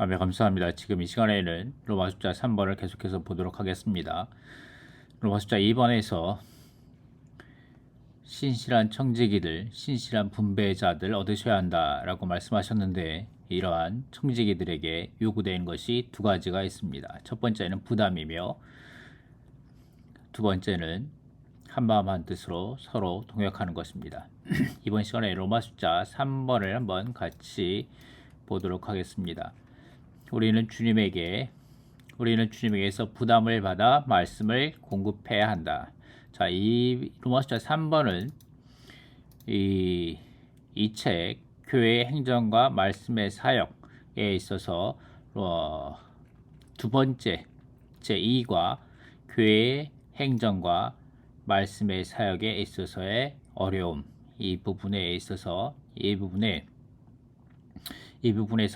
네, 감사합니다. 지금 이 시간에는 로마 숫자 3번을 계속해서 보도록 하겠습니다. 로마 숫자 2번에서 신실한 청지기들, 신실한 분배자들 얻으셔야 한다라고 말씀하셨는데, 이러한 청지기들에게 요구되는 것이 두 가지가 있습니다. 첫 번째는 부담이며, 두 번째는 한마음 한뜻으로 서로 동역하는 것입니다. 이번 시간에 로마 숫자 3번을 한번 같이 보도록 하겠습니다. 우리는 주님에게서 부담을 받아 말씀을 공급해야 한다. 자, 이 로마 숫자 3번은 이 책 교회의 행정과 말씀의 사역에 있어서 두 번째 제2과 교회의 행정과 말씀의 사역에 있어서의 어려움, 이 부분에서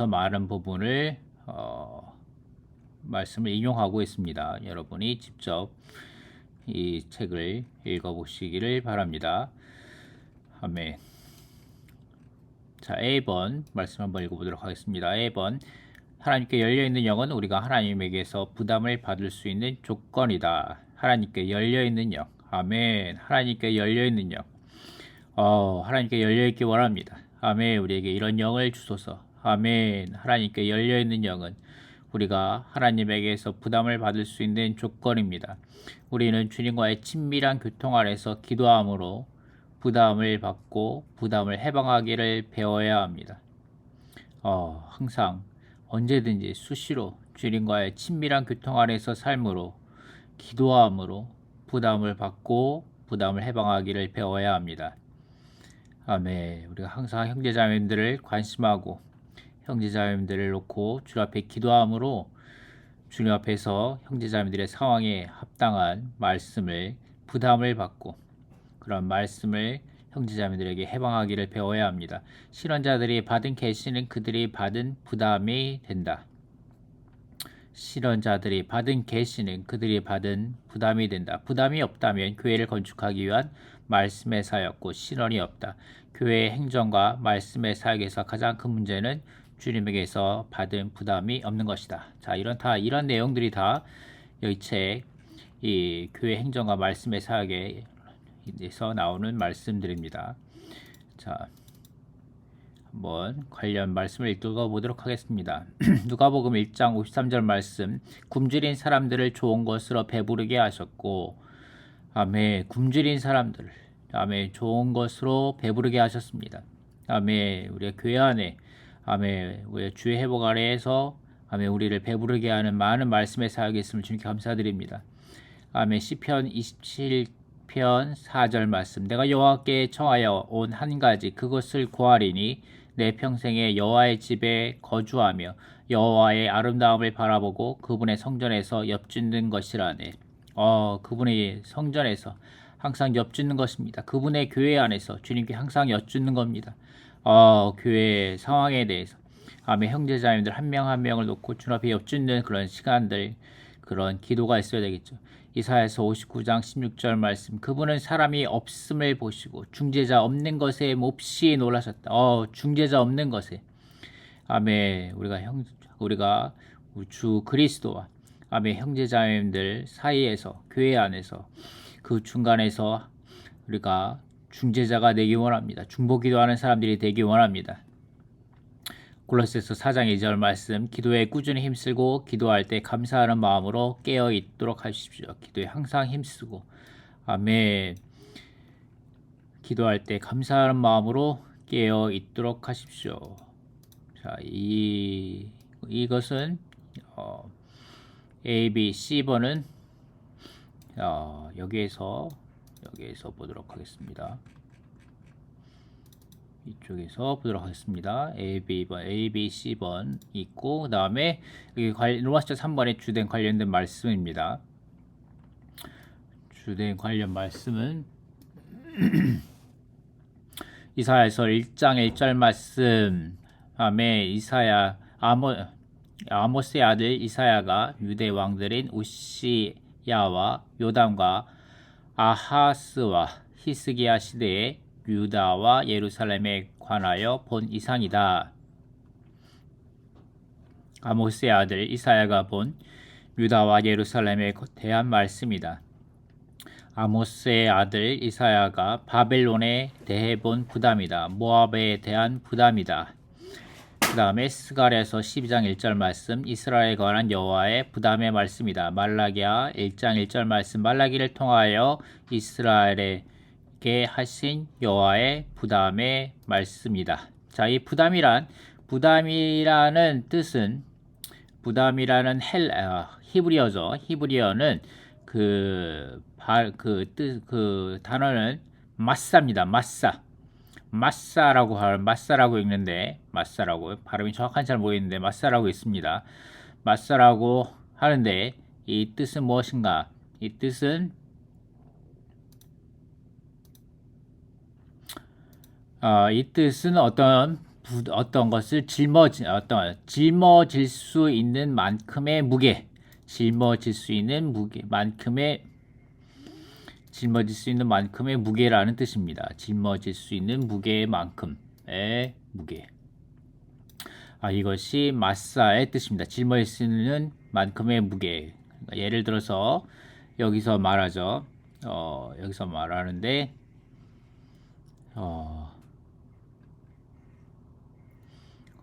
많은 부분을 말씀을 인용하고 있습니다. 여러분이 직접 이 책을 읽어보시기를 바랍니다. 아멘. 자, A번 말씀 한번 읽어보도록 하겠습니다. A번, 하나님께 열려있는 영은 우리가 하나님에게서 부담을 받을 수 있는 조건이다. 하나님께 열려있는 영. 아멘. 하나님께 열려있는 영. 하나님께 열려있기 원합니다. 아멘. 우리에게 이런 영을 주소서. 아멘. 하나님께 열려있는 영은 우리가 하나님에게서 부담을 받을 수 있는 조건입니다. 우리는 주님과의 친밀한 교통 안에서 기도함으로 부담을 받고 부담을 해방하기를 배워야 합니다. 항상 언제든지 수시로 주님과의 친밀한 교통 안에서 삶으로 기도함으로 부담을 받고 부담을 해방하기를 배워야 합니다. 아멘. 우리가 항상 형제자매님들을 관심하고 형제자매님들을 놓고 주님 앞에 기도함으로 주님 앞에서 형제자매들의 상황에 합당한 말씀을 부담을 받고 그런 말씀을 형제자매들에게 해방하기를 배워야 합니다. 실언자들이 받은 계시는 그들이 받은 부담이 된다. 실언자들이 받은 계시는 그들이 받은 부담이 된다. 부담이 없다면 교회를 건축하기 위한 말씀의 사역, 곧 실언이 없다. 교회의 행정과 말씀의 사역에서 가장 큰 문제는 주님에게서 받은 부담이 없는 것이다. 자, 이런 내용들이 다 여기 책 이 교회 행정과 말씀의 사역에서 나오는 말씀들입니다. 자, 한번 관련 말씀을 읽어보도록 하겠습니다. 누가복음 1장 53절 말씀, 굶주린 사람들을 좋은 것으로 배부르게 하셨고, 아멘. 굶주린 사람들, 아멘. 좋은 것으로 배부르게 하셨습니다. 아멘. 우리의 교회 안에, 아멘. 우리의 주의 회복 아래에서, 아멘. 우리를 배부르게 하는 많은 말씀의 사역이 있음을 주님께 감사드립니다. 아멘. 시편 27편 4절 말씀, 내가 여호와께 청하여 온 한 가지 그것을 구하리니 내 평생에 여호와의 집에 거주하며 여호와의 아름다움을 바라보고 그분의 성전에서 엽짓는 것이라네. 그분의 성전에서 항상 엽짓는 것입니다. 그분의 교회 안에서 주님께 항상 엽짓는 겁니다. 교회 상황에 대해서 아멘. 형제자매들 한 명 한 명을 놓고 주님 앞에 엽짓는 그런 시간들, 그런 기도가 있어야 되겠죠. 이사야서 59장 16절 말씀, 그분은 사람이 없음을 보시고 중재자 없는 것에 몹시 놀라셨다. 중재자 없는 것에, 아멘. 우리가 주 그리스도와 아멘 형제자매들 사이에서 교회 안에서 그 중간에서 우리가 중재자가 되기 원합니다. 중보기도하는 사람들이 되기 원합니다. 골로새서 4장 2절 말씀, 기도에 꾸준히 힘쓰고 기도할 때 감사하는 마음으로 깨어 있도록 하십시오. 기도에 항상 힘쓰고, 아멘. 기도할 때 감사하는 마음으로 깨어 있도록 하십시오. 자, 이것은 A, B, C번은 여기에서 보도록 하겠습니다. 이쪽에서 보도록 하겠습니다. A, B, C번 있고, 그 다음에 로마숫자 3번의 주된 관련된 말씀입니다. 주된 관련 말씀은 이사야서 1장 1절 말씀, 아멘. 아모스의 아들 이사야가 유대 왕들인 우시야와 요담과 아하스와 히스기야 시대에 유다와 예루살렘에 관하여 본 이상이다. 아모스의 아들 이사야가 본 유다와 예루살렘에 대한 말씀이다. 아모스의 아들 이사야가 바벨론에 대해 본 부담이다. 모압에 대한 부담이다. 그 다음에 스가랴서 12장 1절 말씀, 이스라엘에 관한 여호와의 부담의 말씀이다. 말라기야 1장 1절 말씀, 말라기를 통하여 이스라엘에게 하신 여호와의 부담의 말씀이다. 자, 이 부담이라는 뜻은, 부담이라는 히브리어죠. 히브리어는 그 단어는 마사입니다. 마사라고 읽는데, 마사라고 발음이 정확한지 잘 모르겠는데 마사라고 있습니다. 마사라고 하는데 이 뜻은 무엇인가? 이 뜻은 어떤 것을 짊어질 수 있는 만큼의 무게, 짊어질 수 있는 무게라는 뜻입니다. 짊어질 수 있는 무게만큼의 무게. 이것이 마사의 뜻입니다. 짊어질 수 있는 만큼의 무게. 그러니까 예를 들어서 여기서 말하죠. 여기서 말하는데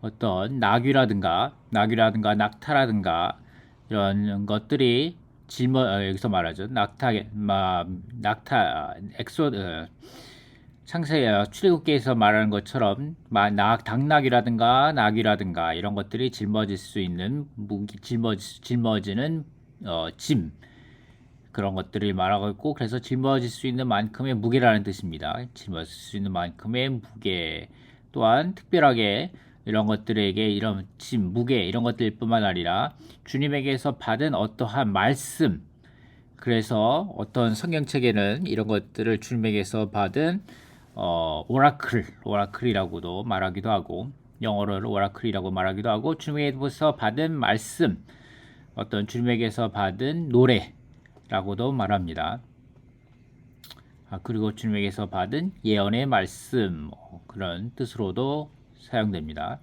어떤 낙타라든가 이런 것들이 여기서 말하죠. 창세기 출애굽기에서 말하는 것처럼 낙이라든가 이런 것들이 짊어질 수 있는 짊어지는 짐, 그런 것들을 말하고 있고, 그래서 짊어질 수 있는 만큼의 무게라는 뜻입니다. 짊어질 수 있는 만큼의 무게. 또한 특별하게 이런 것들에게 이런 짐, 무게 이런 것들뿐만 아니라 주님에게서 받은 어떠한 말씀, 그래서 어떤 성경책에는 이런 것들을 주님에게서 받은 오라클이라고도 말하기도 하고, 영어로 오라클이라고 말하기도 하고, 주님에게서 받은 말씀, 어떤 주님에게서 받은 노래라고도 말합니다. 그리고 주님에게서 받은 예언의 말씀, 그런 뜻으로도 사용됩니다.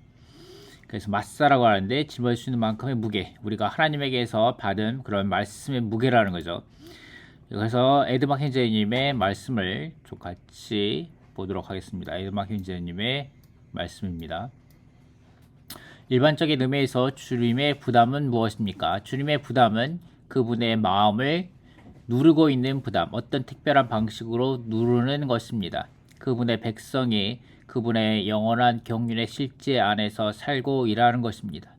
그래서 마사라고 하는데 짊어질 수 있는 만큼의 무게, 우리가 하나님에게서 받은 그런 말씀의 무게라는 거죠. 그래서 에드막 형제님의 말씀을 좀 같이 보도록 하겠습니다. 에드막 형제님의 말씀입니다. 일반적인 의미에서 주님의 부담은 무엇입니까? 주님의 부담은 그분의 마음을 누르고 있는 부담, 어떤 특별한 방식으로 누르는 것입니다. 그분의 백성이 그분의 영원한 경륜의 실제 안에서 살고 일하는 것입니다.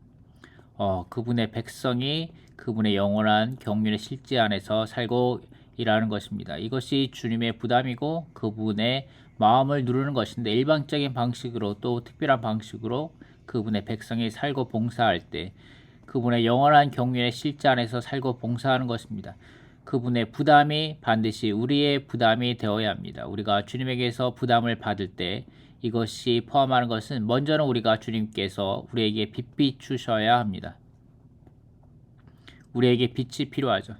그분의 백성이 그분의 영원한 경륜의 실제 안에서 살고 일하는 것입니다. 이것이 주님의 부담이고 그분의 마음을 누르는 것인데, 일방적인 방식으로 또 특별한 방식으로 그분의 백성이 살고 봉사할 때 그분의 영원한 경륜의 실제 안에서 살고 봉사하는 것입니다. 그분의 부담이 반드시 우리의 부담이 되어야 합니다. 우리가 주님에게서 부담을 받을 때 이것이 포함하는 것은, 먼저는 우리가 주님께서 우리에게 빛 비추셔야 합니다. 우리에게 빛이 필요하죠.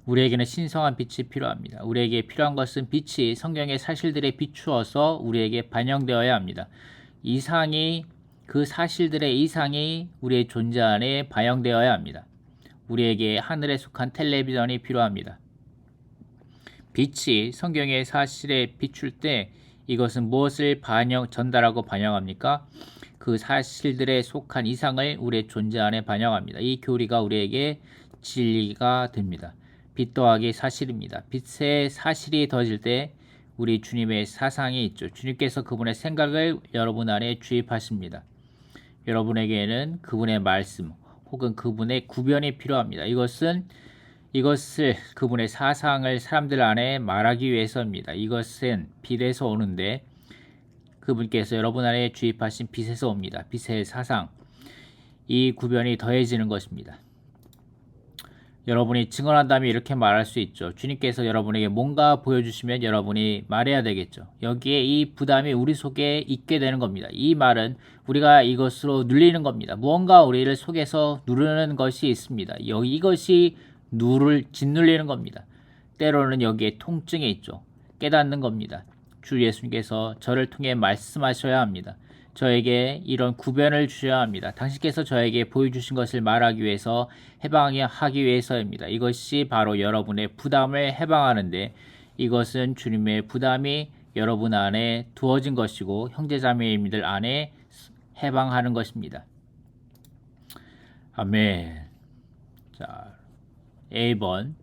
우리에게는 신성한 빛이 필요합니다. 우리에게 필요한 것은 빛이 성경의 사실들에 비추어서 우리에게 반영되어야 합니다. 그 사실들의 이상이 우리의 존재 안에 반영되어야 합니다. 우리에게 하늘에 속한 텔레비전이 필요합니다. 빛이 성경의 사실에 비출 때 이것은 무엇을 전달하고 반영합니까? 그 사실들에 속한 이상을 우리의 존재 안에 반영합니다. 이 교리가 우리에게 진리가 됩니다. 빛 더하기 사실입니다. 빛의 사실이 더해질 때 우리 주님의 사상이 있죠. 주님께서 그분의 생각을 여러분 안에 주입하십니다. 여러분에게는 그분의 말씀 혹은 그분의 구변이 필요합니다. 이것을 그분의 사상을 사람들 안에 말하기 위해서입니다. 이것은 빛에서 오는데, 그분께서 여러분 안에 주입하신 빛에서 옵니다. 빛의 사상, 이 구변이 더해지는 것입니다. 여러분이 증언한다면 이렇게 말할 수 있죠. 주님께서 여러분에게 뭔가 보여주시면 여러분이 말해야 되겠죠. 여기에 이 부담이 우리 속에 있게 되는 겁니다. 이 말은 우리가 이것으로 눌리는 겁니다. 무언가 우리를 속에서 누르는 것이 있습니다. 이것이 짓눌리는 겁니다. 때로는 여기에 통증이 있죠. 깨닫는 겁니다. 주 예수님께서 저를 통해 말씀하셔야 합니다. 저에게 이런 구변을 주셔야 합니다. 당신께서 저에게 보여주신 것을 말하기 위해서 해방하기 위해서입니다. 이것이 바로 여러분의 부담을 해방하는데 이것은 주님의 부담이 여러분 안에 두어진 것이고 형제자매님들 안에 해방하는 것입니다. 아멘. 자, A번.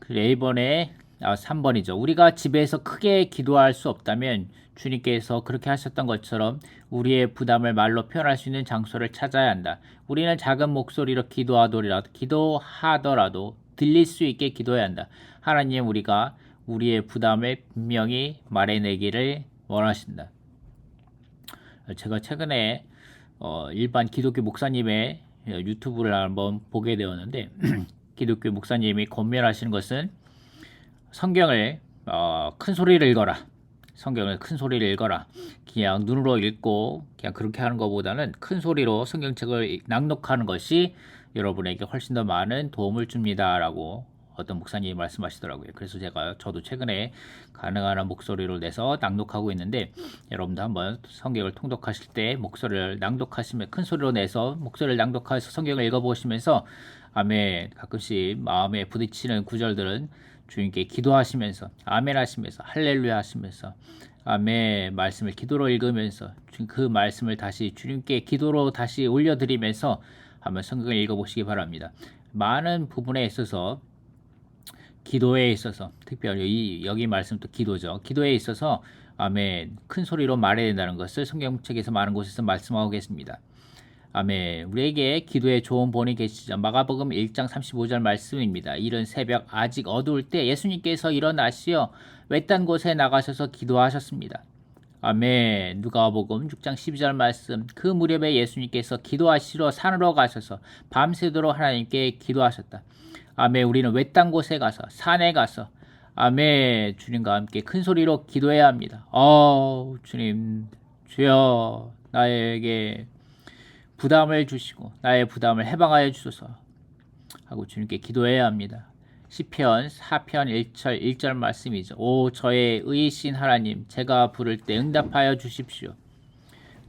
A번에 3번이죠. 우리가 집에서 크게 기도할 수 없다면 주님께서 그렇게 하셨던 것처럼 우리의 부담을 말로 표현할 수 있는 장소를 찾아야 한다. 우리는 작은 목소리로 기도하더라도 들릴 수 있게 기도해야 한다. 하나님, 우리가 우리의 부담을 분명히 말해내기를 원하신다. 제가 최근에 일반 기독교 목사님의 유튜브를 한번 보게 되었는데 기독교 목사님이 권면하시는 것은 성경을 큰 소리를 읽어라. 성경을 큰 소리를 읽어라. 그냥 눈으로 읽고 그냥 그렇게 하는 것보다는 큰 소리로 성경책을 낭독하는 것이 여러분에게 훨씬 더 많은 도움을 줍니다라고 어떤 목사님이 말씀하시더라고요. 그래서 저도 최근에 가능한 한 목소리로 내서 낭독하고 있는데 여러분도 한번 성경을 통독하실 때 목소리를 낭독하시면 큰 소리로 내서 목소리를 낭독해서 성경을 읽어보시면서 아멘 가끔씩 마음에 부딪히는 구절들은 주님께 기도하시면서 아멘 하시면서 할렐루야 하시면서 아멘 말씀을 기도로 읽으면서 그 말씀을 다시 주님께 기도로 다시 올려드리면서 한번 성경을 읽어보시기 바랍니다. 많은 부분에 있어서 기도에 있어서 특별히 여기 말씀도 기도죠. 기도에 있어서 아멘 큰 소리로 말해야 된다는 것을 성경책에서 많은 곳에서 말씀하고 계십니다. 아멘. 우리에게 기도에 좋은 본이 계시죠. 마가복음 1장 35절 말씀입니다. 이른 새벽 아직 어두울 때 예수님께서 일어나시어 외딴 곳에 나가셔서 기도하셨습니다. 아멘. 누가복음 6장 12절 말씀. 그 무렵에 예수님께서 기도하시러 산으로 가셔서 밤새도록 하나님께 기도하셨다. 아멘. 우리는 외딴 곳에 가서 산에 가서 아멘. 주님과 함께 큰 소리로 기도해야 합니다. 주님 주여 나에게 부담을 주시고 나의 부담을 해방하여 주소서 하고 주님께 기도해야 합니다. 시편 4편 1절 말씀이죠. 오 저의 의이신 하나님 제가 부를 때 응답하여 주십시오.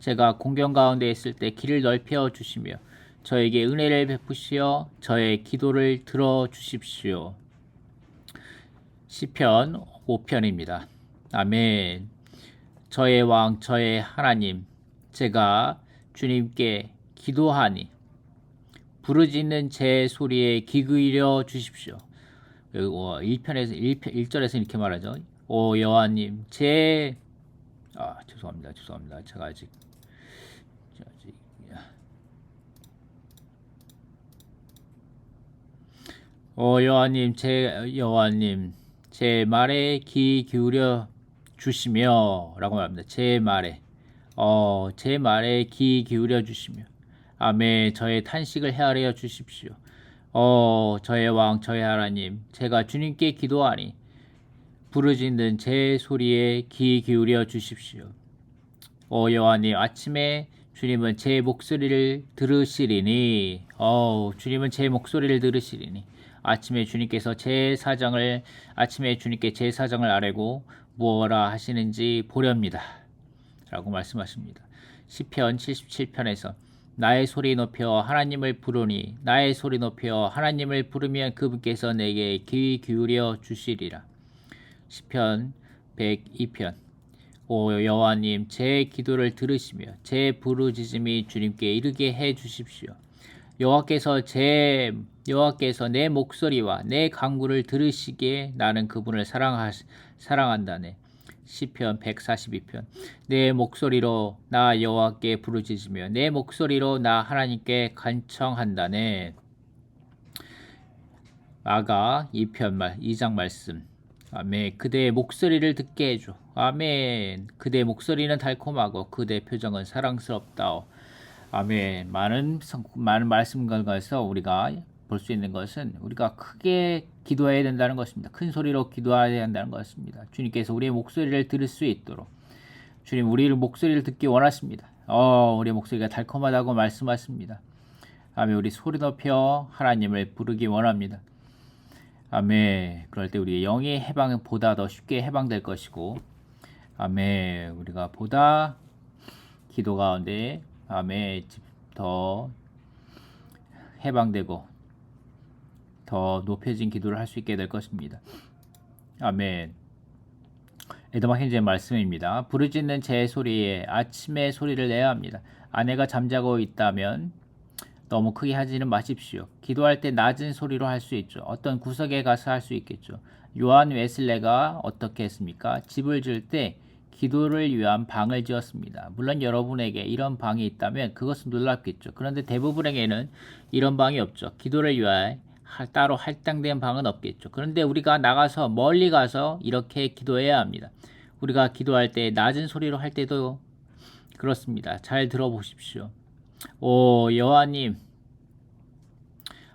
제가 공경 가운데 있을 때 길을 넓혀 주시며 저에게 은혜를 베푸시어 저의 기도를 들어 주십시오. 시편 5편입니다. 아멘. 저의 왕 저의 하나님 제가 주님께 기도하니 부르짖는 제 소리에 귀 기울여 주십시오. 1절에서 이렇게 말하죠. 오 여호와님 죄송합니다. 제가 아직 오 여호와님 제 말에 귀 기울여 주시며 라고 말합니다. 제 말에 귀 기울여 주시며 아멘 저의 탄식을 헤아려 주십시오. 저의 왕 저의 하나님 제가 주님께 기도하니 부르짖는 제 소리에 귀 기울여 주십시오. 여호와님 아침에 주님은 제 목소리를 들으시리니 주님은 제 목소리를 들으시리니 아침에 주님께 제 사정을 아뢰고 무엇라 하시는지 보렵니다 라고 말씀하십니다. 시편 77편에서 나의 소리 높여 하나님을 부르니 나의 소리 높여 하나님을 부르면 그분께서 내게 귀 기울여 주시리라. 시편 102편 오 여호와님 제 기도를 들으시며 제 부르짖음이 주님께 이르게 해 주십시오. 여호와께서 내 목소리와 내 간구를 들으시기에 나는 그분을 사랑한다네. 시편 142편 내 목소리로 나 여호와께 부르짖으며 내 목소리로 나 하나님께 간청한다네. 아가 2장 말씀 아멘 그대의 목소리를 듣게 해줘. 아멘 그대 목소리는 달콤하고 그대 표정은 사랑스럽다오. 아멘 많은 말씀 가운데서 우리가 볼 수 있는 것은 우리가 크게 기도해야 된다는 것입니다. 큰 소리로 기도해야 한다는 것입니다. 주님께서 우리의 목소리를 들을 수 있도록 주님 우리의 목소리를 듣기 원하십니다. 우리의 목소리가 달콤하다고 말씀하십니다. 아멘 우리 소리 높여 하나님을 부르기 원합니다. 아멘 그럴 때 우리의 영의 해방은 보다 더 쉽게 해방될 것이고 아멘 우리가 보다 기도 가운데 더 해방되고 더 높여진 기도를 할 수 있게 될 것입니다. 아멘. 에도막 형제의 말씀입니다. 부르짖는 제 소리에 아침의 소리를 내야 합니다. 아내가 잠자고 있다면 너무 크게 하지는 마십시오. 기도할 때 낮은 소리로 할 수 있죠. 어떤 구석에 가서 할 수 있겠죠. 요한 웨슬레가 어떻게 했습니까? 집을 지을 때 기도를 위한 방을 지었습니다. 물론 여러분에게 이런 방이 있다면 그것은 놀랍겠죠. 그런데 대부분에게는 이런 방이 없죠. 기도를 위해 따로 할당된 방은 없겠죠. 그런데 우리가 나가서 멀리 가서 이렇게 기도해야 합니다. 우리가 기도할 때 낮은 소리로 할 때도 그렇습니다. 잘 들어보십시오. 오 여호와님,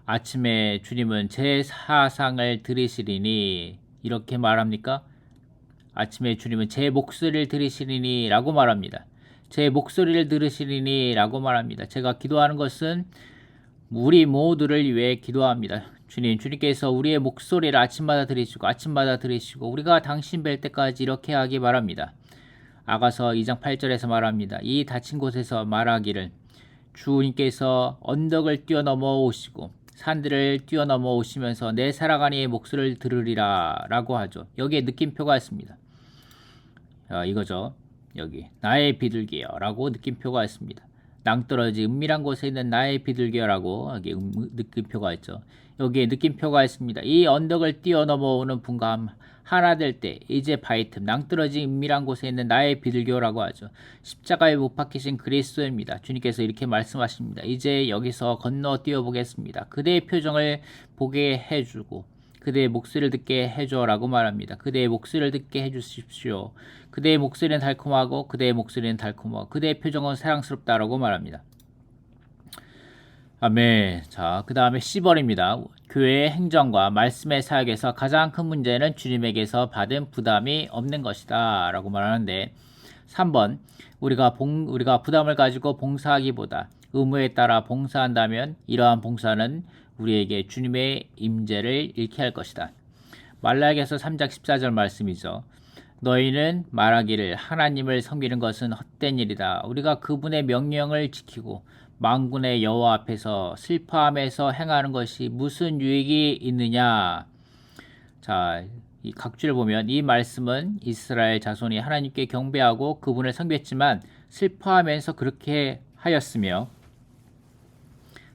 아침에 주님은 제 사상을 들으시리니 이렇게 말합니까? 아침에 주님은 제 목소리를 들으시리니 라고 말합니다. 제 목소리를 들으시리니 라고 말합니다. 제가 기도하는 것은 우리 모두를 위해 기도합니다. 주님께서 우리의 목소리를 아침마다 들으시고 우리가 당신 뵐 때까지 이렇게 하기 바랍니다. 아가서 2장 8절에서 말합니다. 이 닫힌 곳에서 말하기를 주님께서 언덕을 뛰어넘어 오시고 산들을 뛰어넘어 오시면서 내 살아가는 이의 목소리를 들으리라 라고 하죠. 여기에 느낌표가 있습니다. 이거죠. 여기 나의 비둘기여 라고 느낌표가 있습니다. 낭떠러지 은밀한 곳에 있는 나의 비둘기여라고 여기 느낌표가 있죠. 여기에 느낌표가 있습니다. 이 언덕을 뛰어넘어오는 분과 하나 될 때 이제 바이틈 낭떠러지 은밀한 곳에 있는 나의 비둘기여라고 하죠. 십자가에 못 박히신 그리스도입니다. 주님께서 이렇게 말씀하십니다. 이제 여기서 건너 뛰어보겠습니다. 그대의 표정을 보게 해주고 그대의 목소리를 듣게 해줘라고 말합니다. 그대의 목소리를 듣게 해주십시오. 그대의 목소리는 달콤하고 그대의 표정은 사랑스럽다라고 말합니다. 아멘. 자, 그 다음에 10월입니다. 교회의 행정과 말씀의 사역에서 가장 큰 문제는 주님에게서 받은 부담이 없는 것이다 라고 말하는데 3번 우리가 부담을 가지고 봉사하기보다 의무에 따라 봉사한다면 이러한 봉사는 우리에게 주님의 임재를 잃게 할 것이다. 말라기서 3장 14절 말씀이죠. 너희는 말하기를 하나님을 섬기는 것은 헛된 일이다. 우리가 그분의 명령을 지키고 만군의 여호와 앞에서 슬퍼하면서 행하는 것이 무슨 유익이 있느냐. 자, 이 각주를 보면 이 말씀은 이스라엘 자손이 하나님께 경배하고 그분을 섬겼지만 슬퍼하면서 그렇게 하였으며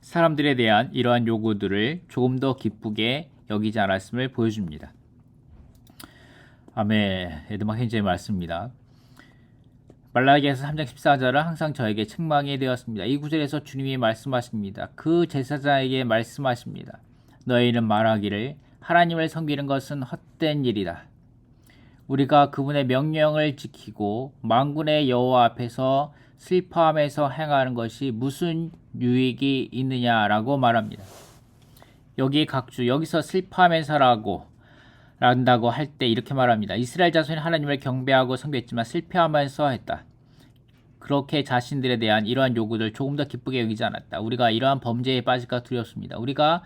사람들에 대한 이러한 요구들을 조금 더 기쁘게 여기지 않았음을 보여줍니다. 아멘. 에드막 현재의 말씀입니다. 말라기에서 3장 14절은 항상 저에게 책망이 되었습니다. 이 구절에서 주님이 말씀하십니다. 그 제사장에게 말씀하십니다. 너희는 말하기를 하나님을 섬기는 것은 헛된 일이다. 우리가 그분의 명령을 지키고 만군의 여호와 앞에서 슬퍼하면서 행하는 것이 무슨 유익이 있느냐라고 말합니다. 여기서 슬퍼하면서라고 한다고 할 때 이렇게 말합니다. 이스라엘 자손이 하나님을 경배하고 섬겼지만 슬퍼하면서 했다. 그렇게 자신들에 대한 이러한 요구를 조금 더 기쁘게 여기지 않았다. 우리가 이러한 범죄에 빠질까 두렵습니다. 우리가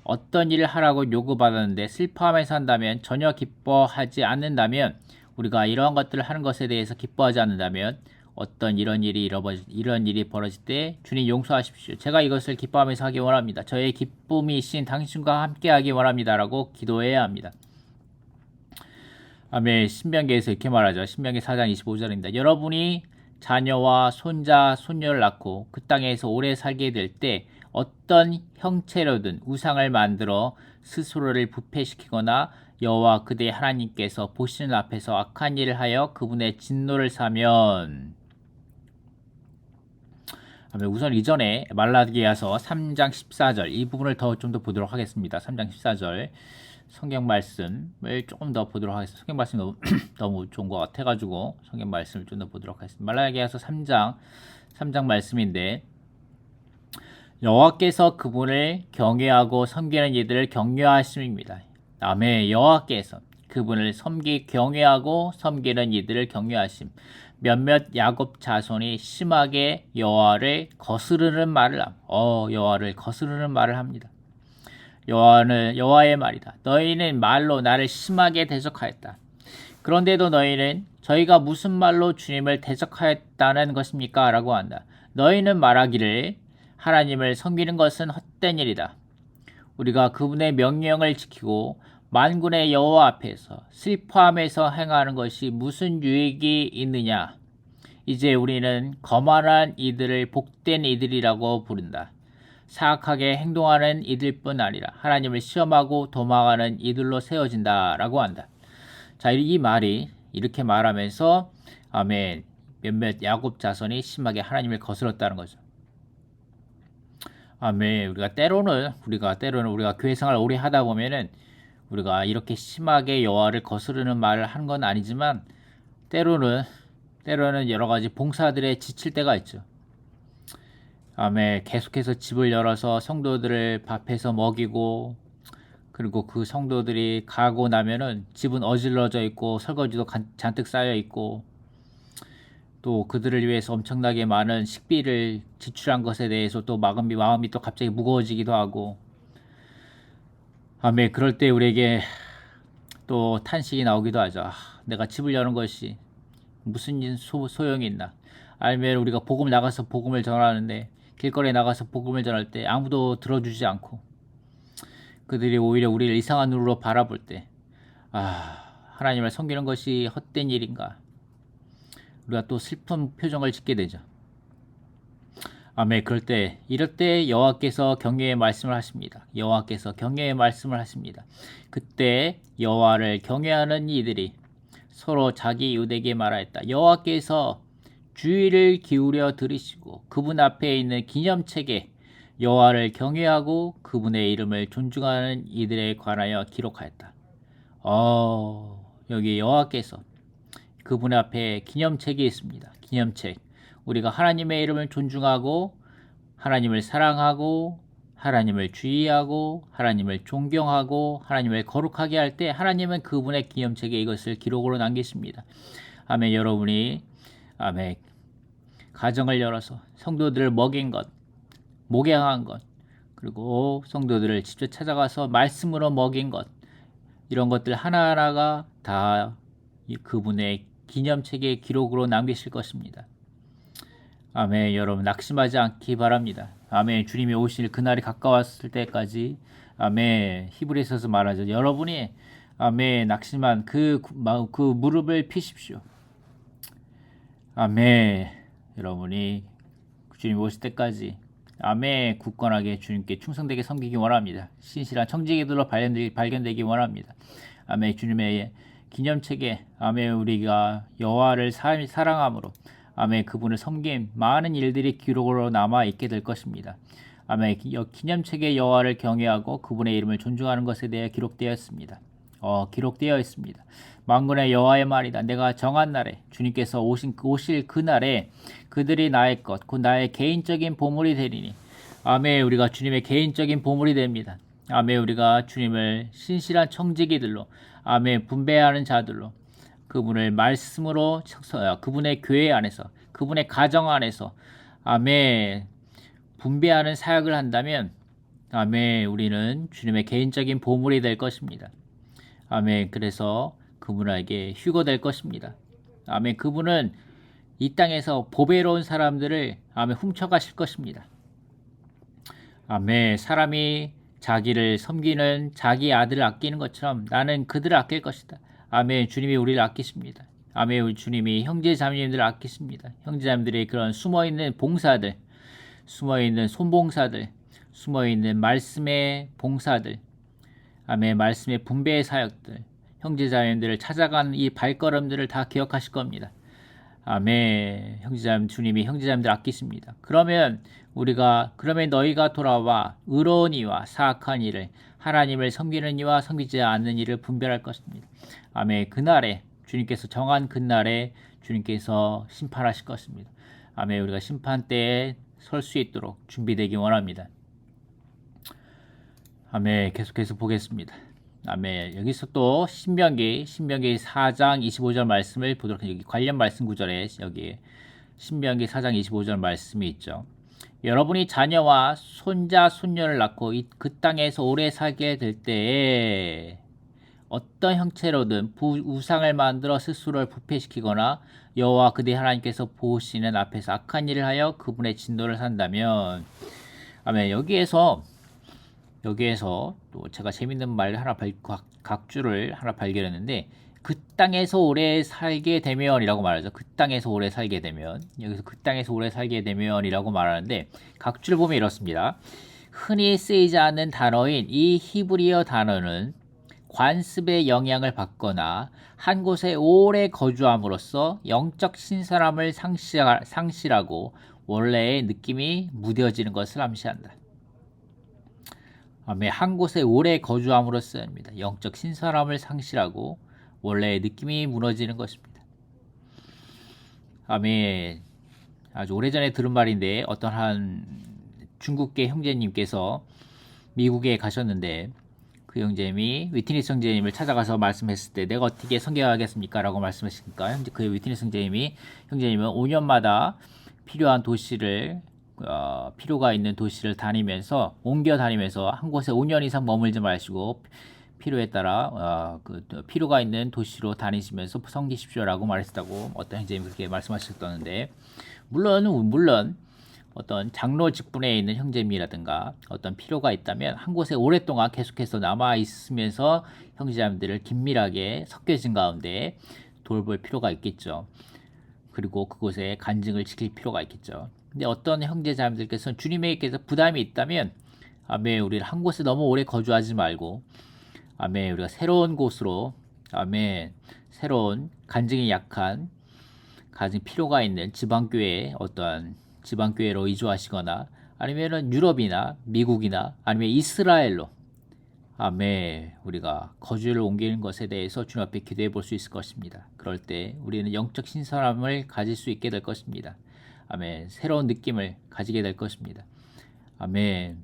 어떤 일을 하라고 요구받았는데 슬퍼하면서 한다면, 전혀 기뻐하지 않는다면, 우리가 이러한 것들을 하는 것에 대해서 기뻐하지 않는다면 어떤 이런 일이 벌어질 때 주님 용서하십시오. 제가 이것을 기뻐하면서 하기 원합니다. 저의 기쁨이신 당신과 함께 하기 원합니다. 라고 기도해야 합니다. 아멘. 신명기에서 이렇게 말하죠. 신명기 4장 25절입니다. 여러분이 자녀와 손자, 손녀를 낳고 그 땅에서 오래 살게 될 때 어떤 형체로든 우상을 만들어 스스로를 부패시키거나 여호와 그대의 하나님께서 보시는 앞에서 악한 일을 하여 그분의 진노를 사면, 우선 이전에 말라기야서 3장 14절 이 부분을 좀 더 보도록 하겠습니다. 3장 14절 성경 말씀을 조금 더 보도록 하겠습니다. 성경 말씀이 너무 좋은 것 같아가지고 성경 말씀을 좀 더 보도록 하겠습니다. 말라기야서 3장 말씀인데, 여호와께서 그분을 경외하고 섬기는 이들을 격려하심입니다. 아멘. 여호와께서 그분을 경외하고 섬기는 이들을 격려하심. 몇몇 야곱 자손이 심하게 여호와를 거스르는 말을 합니다. 여호와의 말이다. 너희는 말로 나를 심하게 대적하였다. 그런데도 너희는 저희가 무슨 말로 주님을 대적하였다는 것입니까? 라고 한다. 너희는 말하기를 하나님을 섬기는 것은 헛된 일이다. 우리가 그분의 명령을 지키고 만군의 여호와 앞에서 슬퍼하면서 행하는 것이 무슨 유익이 있느냐? 이제 우리는 거만한 이들을 복된 이들이라고 부른다. 사악하게 행동하는 이들뿐 아니라 하나님을 시험하고 도망하는 이들로 세워진다라고 한다. 자, 이 말이 이렇게 말하면서 아멘, 몇몇 야곱 자손이 심하게 하나님을 거스렀다는 거죠. 아멘. 우리가 때로는 우리가 교회 생활을 오래 하다 보면은 우리가 이렇게 심하게 여호와를 거스르는 말을 하는 건 아니지만 때로는 여러 가지 봉사들에 지칠 때가 있죠. 아멘. 계속해서 집을 열어서 성도들을 밥해서 먹이고, 그리고 그 성도들이 가고 나면은 집은 어질러져 있고 설거지도 잔뜩 쌓여 있고, 또 그들을 위해서 엄청나게 많은 식비를 지출한 것에 대해서 또 마음이 또 갑자기 무거워지기도 하고, 아멘. 그럴 때 우리에게 또 탄식이 나오기도 하죠. 내가 집을 여는 것이 무슨 소용이 있나? 아니면 우리가 복음 나가서 복음을 전하는데 길거리에 나가서 복음을 전할 때 아무도 들어주지 않고 그들이 오히려 우리를 이상한 눈으로 바라볼 때 하나님을 섬기는 것이 헛된 일인가? 우리가 또 슬픈 표정을 짓게 되죠. 아멘. 이럴 때 여호와께서 경외의 말씀을 하십니다. 여호와께서 경외의 말씀을 하십니다. 그때 여호와를 경외하는 이들이 서로 자기 이웃에게 말하였다. 여호와께서 주의를 기울여 들으시고 그분 앞에 있는 기념책에 여호와를 경외하고 그분의 이름을 존중하는 이들에 관하여 기록하였다. 여기 여호와께서 그분 앞에 기념책이 있습니다. 기념책. 우리가 하나님의 이름을 존중하고 하나님을 사랑하고 하나님을 주의하고 하나님을 존경하고 하나님을 거룩하게 할 때 하나님은 그분의 기념책에 이것을 기록으로 남기십니다. 아멘. 여러분이 아멘. 가정을 열어서 성도들을 먹인 것, 목양한 것, 그리고 성도들을 직접 찾아가서 말씀으로 먹인 것, 이런 것들 하나하나가 다 그분의 기념책의 기록으로 남기실 것입니다. 아멘. 여러분 낙심하지 않기 바랍니다. 아멘. 주님이 오실 그날이 가까웠을 때까지 아멘. 히브리서에서 말하죠. 여러분이 아멘. 낙심한 그 무릎을 피십시오. 아멘. 여러분이 주님 오실 때까지 아멘. 굳건하게 주님께 충성되게 섬기기 원합니다. 신실한 청지기들로 발견되기 원합니다. 아멘. 주님의 기념책에 아멘. 우리가 여호와를 사랑함으로 아멘. 그분을 섬긴 많은 일들이 기록으로 남아 있게 될 것입니다. 아멘. 기념책에 여호와를 경외하고 그분의 이름을 존중하는 것에 대해 기록되어 있습니다. 기록되어 있습니다. 만군의 여호와의 말이다. 내가 정한 날에 주님께서 오실 그 날에 그들이 나의 것, 곧 나의 개인적인 보물이 되리니. 아멘. 우리가 주님의 개인적인 보물이 됩니다. 아멘. 우리가 주님을 신실한 청지기들로 아멘. 분배하는 자들로 그분을 말씀으로 그분의 교회 안에서 그분의 가정 안에서 아멘 분배하는 사역을 한다면 아멘 우리는 주님의 개인적인 보물이 될 것입니다. 아멘. 그래서 그분에게 휴거 될 것입니다. 아멘. 그분은 이 땅에서 보배로운 사람들을 아멘 훔쳐가실 것입니다. 아멘. 사람이 자기를 섬기는 자기 아들을 아끼는 것처럼 나는 그들을 아낄 것이다. 아멘. 주님이 우리를 아끼십니다. 아멘. 우리 주님이 형제자매님들을 아끼십니다. 형제자매들의 그런 숨어있는 봉사들, 숨어있는 손봉사들, 숨어있는 말씀의 봉사들, 아멘. 말씀의 분배의 사역들, 형제자매님들을 찾아간 이 발걸음들을 다 기억하실 겁니다. 아멘. 주님이 형제자매들 아끼십니다. 그러면 너희가 돌아와 의로운 이와 사악한 이를 하나님을 섬기는 이와 섬기지 않는 이를 분별할 것입니다. 아멘. 그날에 주님께서 정한 그날에 주님께서 심판하실 것입니다. 아멘. 우리가 심판대에 설 수 있도록 준비되기 원합니다. 아멘. 계속해서 보겠습니다. 아멘. 여기서 또 신명기 4장 25절 말씀을 보도록 하겠습니다. 여기 관련 말씀 구절에 여기 신명기 4장 25절 말씀이 있죠. 여러분이 자녀와 손자 손녀를 낳고 그 땅에서 오래 살게 될 때에 어떤 형체로든 우상을 만들어 스스로를 부패시키거나 여호와 그대 하나님께서 보시는 앞에서 악한 일을 하여 그분의 진노를 산다면, 아멘. 여기에서 또 제가 재밌는 말 하나 각주를 하나 발견했는데, 그 땅에서 오래 살게 되면이라고 말하죠. 그 땅에서 오래 살게 되면, 여기서 그 땅에서 오래 살게 되면이라고 말하는데, 각주를 보면 이렇습니다. 흔히 쓰이지 않는 단어인 이 히브리어 단어는 관습의 영향을 받거나 한 곳에 오래 거주함으로써 영적 신선함을 상실하고 원래의 느낌이 무뎌지는 것을 암시한다. 아멘. 한 곳에 오래 거주함으로써입니다. 영적 신선함을 상실하고 원래의 느낌이 무너지는 것입니다. 아멘. 아주 오래전에 들은 말인데, 어떤 한 중국계 형제님께서 미국에 가셨는데, 그 형제님이 위트니스 형제님을 찾아가서 말씀했을 때, 내가 어떻게 선교하겠습니까? 라고 말씀하시니까 그 위트니스 형제님은 5년마다 필요한 도시를 필요가 있는 도시를 옮겨 다니면서 한 곳에 5년 이상 머물지 마시고 필요에 따라 필요가 있는 도시로 다니시면서 섬기십시오라고 말했다고 어떤 형제님이 그렇게 말씀하셨던데, 물론 어떤 장로 직분에 있는 형제님이라든가 어떤 필요가 있다면 한 곳에 오랫동안 계속해서 남아 있으면서 형제자매들을 긴밀하게 섞여진 가운데 돌볼 필요가 있겠죠. 그리고 그곳에 간증을 지킬 필요가 있겠죠. 근데 어떤 형제자매들께서는 주님에게서 부담이 있다면, 아멘, 우리를 한 곳에 너무 오래 거주하지 말고, 아멘, 우리가 새로운 곳으로, 아멘, 새로운 간증이 약한, 간증 필요가 있는 지방교회로 이주하시거나, 아니면은 유럽이나 미국이나 아니면 이스라엘로, 아멘, 우리가 거주를 옮기는 것에 대해서 주님 앞에 기도해 볼 수 있을 것입니다. 그럴 때 우리는 영적 신선함을 가질 수 있게 될 것입니다. 아멘. 새로운 느낌을 가지게 될 것입니다. 아멘.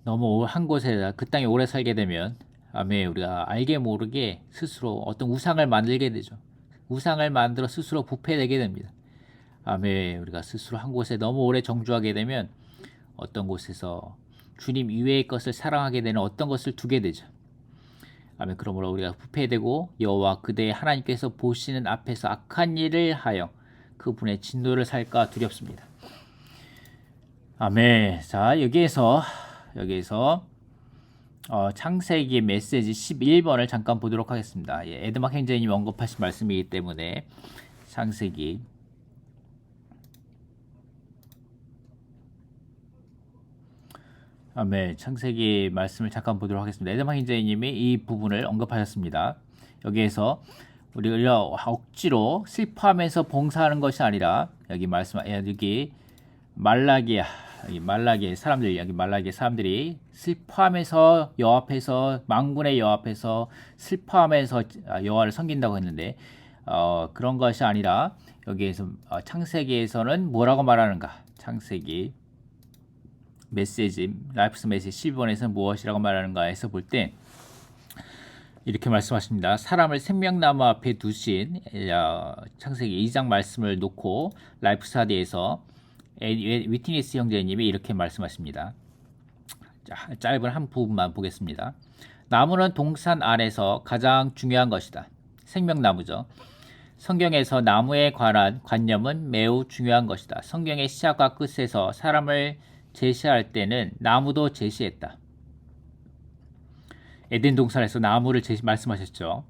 너무 한 곳에 그 땅에 오래 살게 되면, 아멘, 우리가 알게 모르게 스스로 어떤 우상을 만들게 되죠. 우상을 만들어 스스로 부패되게 됩니다. 아멘. 우리가 스스로 한 곳에 너무 오래 정주하게 되면 어떤 곳에서 주님 이외의 것을 사랑하게 되는 어떤 것을 두게 되죠. 아멘. 그러므로 우리가 부패되고 여호와 그대의 하나님께서 보시는 앞에서 악한 일을 하여 그분의 진노를 살까 두렵습니다. 아멘. 자, 여기에서 창세기 메시지 11번을 잠깐 보도록 하겠습니다. 에드막 행제님 언급하신 말씀이기 때문에 창세기 창세기 말씀을 잠깐 보도록 하겠습니다. 에드막 행제님이 이 부분을 언급하셨습니다. 여기에서 우리가 억지로 슬퍼하면서 봉사하는 것이 아니라, 여기 말라기의 사람들이 슬퍼하면서 만군의 여호와 앞에서 슬퍼하면서 여호와를 섬긴다고 했는데, 그런 것이 아니라 여기에서 창세기에서는 뭐라고 말하는가? 창세기 라이프스 메시지 12번에서는 무엇이라고 말하는가에서 볼 때 이렇게 말씀하십니다. 사람을 생명나무 앞에 두신 창세기 2장 말씀을 놓고 라이프스 하디에서 위트니스 형제님이 이렇게 말씀하십니다. 짧은 한 부분만 보겠습니다. 나무는 동산 안에서 가장 중요한 것이다. 생명나무죠. 성경에서 나무에 관한 관념은 매우 중요한 것이다. 성경의 시작과 끝에서 사람을 제시할 때는 나무도 제시했다. 에덴 동산에서 나무를 말씀하셨죠.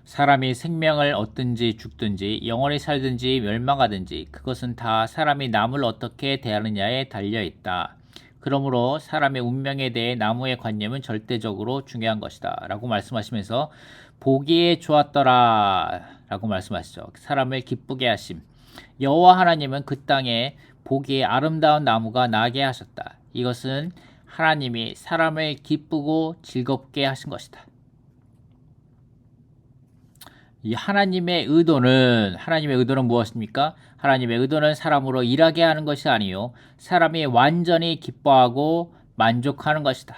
사람이 생명을 얻든지 죽든지 영원히 살든지 멸망하든지 그것은 다 사람이 남을 어떻게 대하느냐에 달려있다. 그러므로 사람의 운명에 대해 나무의 관념은 절대적으로 중요한 것이다 라고 말씀하시면서 보기에 좋았더라 라고 말씀하시죠. 사람을 기쁘게 하심. 여호와 하나님은 그 땅에 보기에 아름다운 나무가 나게 하셨다. 이것은 하나님이 사람을 기쁘고 즐겁게 하신 것이다. 이 하나님의 의도는 무엇입니까? 하나님의 의도는 사람으로 일하게 하는 것이 아니요 사람이 완전히 기뻐하고 만족하는 것이다.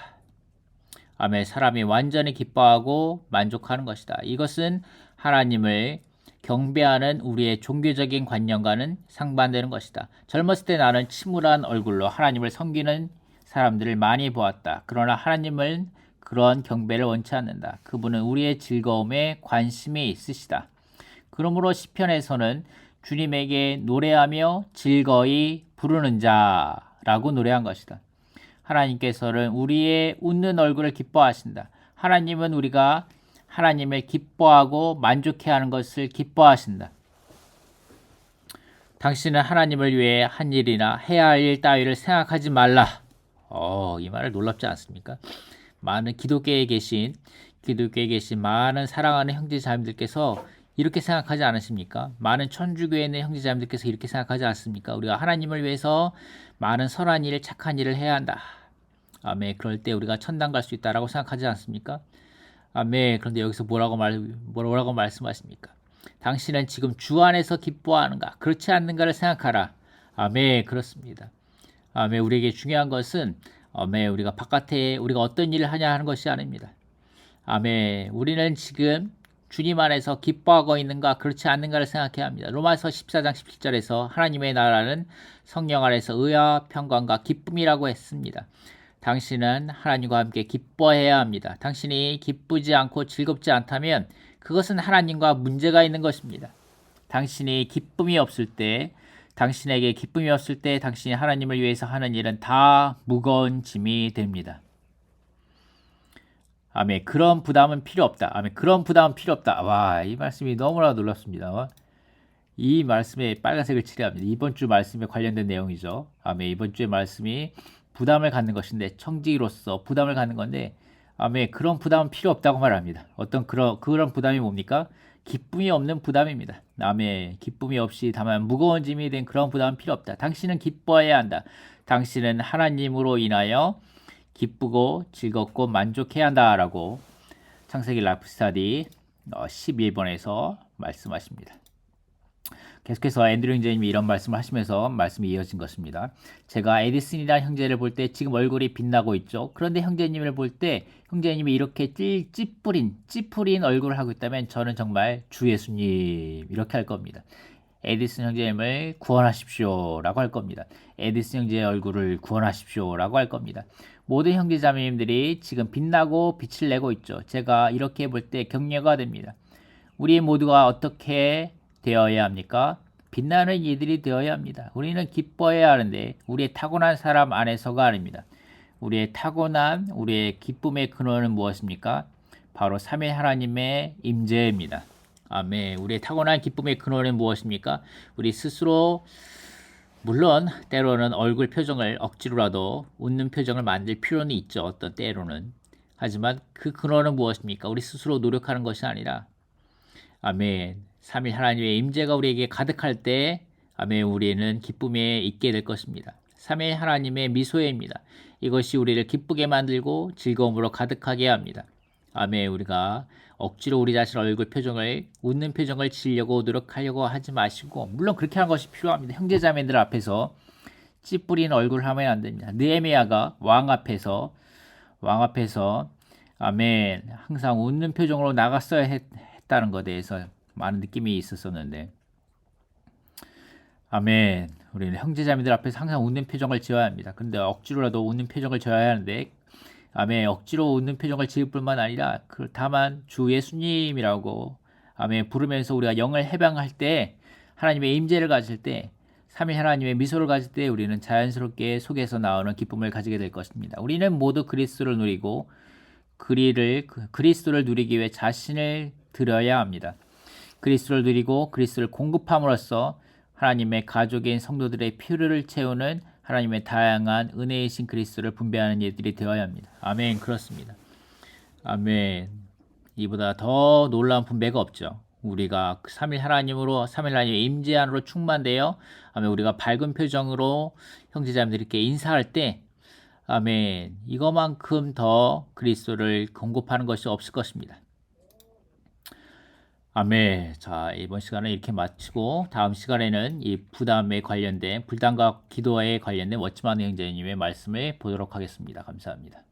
아멘. 사람이 완전히 기뻐하고 만족하는 것이다. 이것은 하나님을 경배하는 우리의 종교적인 관념과는 상반되는 것이다. 젊었을 때 나는 침울한 얼굴로 하나님을 섬기는 사람들을 많이 보았다. 그러나 하나님은 그런 경배를 원치 않는다. 그분은 우리의 즐거움에 관심이 있으시다. 그러므로 시편에서는 주님에게 노래하며 즐거이 부르는 자라고 노래한 것이다. 하나님께서는 우리의 웃는 얼굴을 기뻐하신다. 하나님은 우리가 하나님을 기뻐하고 만족해하는 것을 기뻐하신다. 당신은 하나님을 위해 한 일이나 해야 할 일 따위를 생각하지 말라. 이 말을 놀랍지 않습니까? 많은 기독교에 계신 많은 사랑하는 형제자매들께서 이렇게 생각하지 않으십니까? 많은 천주교에 있는 형제자매들께서 이렇게 생각하지 않습니까? 우리가 하나님을 위해서 많은 선한 일, 착한 일을 해야 한다. 아멘. 그럴 때 우리가 천당 갈 수 있다라고 생각하지 않습니까? 아멘. 그런데 여기서 뭐라고 말씀하십니까? 당신은 지금 주 안에서 기뻐하는가? 그렇지 않는가를 생각하라. 아멘. 그렇습니다. 아멘. 우리에게 중요한 것은 아멘. 우리가 바깥에 우리가 어떤 일을 하냐 하는 것이 아닙니다. 아멘. 우리는 지금 주님 안에서 기뻐하고 있는가 그렇지 않는가를 생각해야 합니다. 로마서 14장 17절에서 하나님의 나라는 성령 안에서 의와 평강과 기쁨이라고 했습니다. 당신은 하나님과 함께 기뻐해야 합니다. 당신이 기쁘지 않고 즐겁지 않다면 그것은 하나님과 문제가 있는 것입니다. 당신에게 기쁨이 없을 때 당신이 하나님을 위해서 하는 일은 다 무거운 짐이 됩니다. 아멘. 그런 부담은 필요 없다. 아멘. 그런 부담은 필요 없다. 와, 이 말씀이 너무나 놀랍습니다. 이 말씀에 빨간색을 칠해야 합니다. 이번 주 말씀에 관련된 내용이죠. 아멘. 이번 주의 말씀이 부담을 갖는 것인데 청지기로서 부담을 갖는 건데 아멘. 그런 부담은 필요 없다고 말합니다. 어떤 그런 부담이 뭡니까? 기쁨이 없는 부담입니다. 아멘. 기쁨이 없이 다만 무거운 짐이 된 그런 부담은 필요 없다. 당신은 기뻐해야 한다. 당신은 하나님으로 인하여 기쁘고 즐겁고 만족해야 한다라고 창세기 라이프 스터디 11번에서 말씀하십니다. 계속해서 앤드류 형제님이 이런 말씀을 하시면서 말씀이 이어진 것입니다. 제가 에디슨이라는 형제를 볼 때 지금 얼굴이 빛나고 있죠. 그런데 형제님을 볼 때 형제님이 이렇게 찌푸린 얼굴을 하고 있다면 저는 정말 주 예수님 이렇게 할 겁니다. 에디슨 형제님을 구원하십시오 라고 할 겁니다. 에디슨 형제의 얼굴을 구원하십시오 라고 할 겁니다. 모든 형제자매님들이 지금 빛나고 빛을 내고 있죠. 제가 이렇게 볼 때 격려가 됩니다. 우리 모두가 어떻게 되어야 합니까? 빛나는 이들이 되어야 합니다. 우리는 기뻐해야 하는데 우리의 타고난 사람 안에서가 아닙니다. 우리의 기쁨의 근원은 무엇입니까? 바로 삼위 하나님의 임재입니다. 아멘. 우리의 타고난 기쁨의 근원은 무엇입니까? 우리 스스로 물론 때로는 얼굴 표정을 억지로라도 웃는 표정을 만들 필요는 있죠. 어떤 때로는. 하지만 그 근원은 무엇입니까? 우리 스스로 노력하는 것이 아니라 아멘. 삼위 하나님의 임재가 우리에게 가득할 때 아멘. 우리는 기쁨에 있게 될 것입니다. 삼위 하나님의 미소입니다. 이것이 우리를 기쁘게 만들고 즐거움으로 가득하게 합니다. 아멘. 우리가 억지로 우리 자신 얼굴 표정을 웃는 표정을 지으려고 노력하려고 하지 마시고 물론 그렇게 하는 것이 필요합니다. 형제자매들 앞에서 찌푸린 얼굴을 하면 안 됩니다. 느헤미야가 왕 앞에서 아멘 항상 웃는 표정으로 나갔어야 했다는 것에 대해서 많은 느낌이 있었었는데 아멘. 우리는 형제자매들 앞에서 항상 웃는 표정을 지어야 합니다. 근데 억지로라도 웃는 표정을 지어야 하는데 아멘. 억지로 웃는 표정을 지을 뿐만 아니라 다만 주 예수님이라고 아멘 부르면서 우리가 영을 해방할 때 하나님의 임재를 가질 때 삼위 하나님의 미소를 가질 때 우리는 자연스럽게 속에서 나오는 기쁨을 가지게 될 것입니다. 우리는 모두 그리스도를 누리고 그리스도를 누리기 위해 자신을 드려야 합니다. 그리스도를 누리고 그리스도를 공급함으로써 하나님의 가족인 성도들의 필요를 채우는 하나님의 다양한 은혜이신 그리스도를 분배하는 예들이 되어야 합니다. 아멘. 그렇습니다. 아멘. 이보다 더 놀라운 분배가 없죠. 우리가 삼위 하나님의 임재 안으로 충만되어 아멘. 우리가 밝은 표정으로 형제자매들께 인사할 때 아멘. 이거만큼 더 그리스도를 공급하는 것이 없을 것입니다. 아멘. 자, 이번 시간은 이렇게 마치고 다음 시간에는 이 부담에 관련된 불담과 기도에 관련된 워치만 형제님의 말씀을 보도록 하겠습니다. 감사합니다.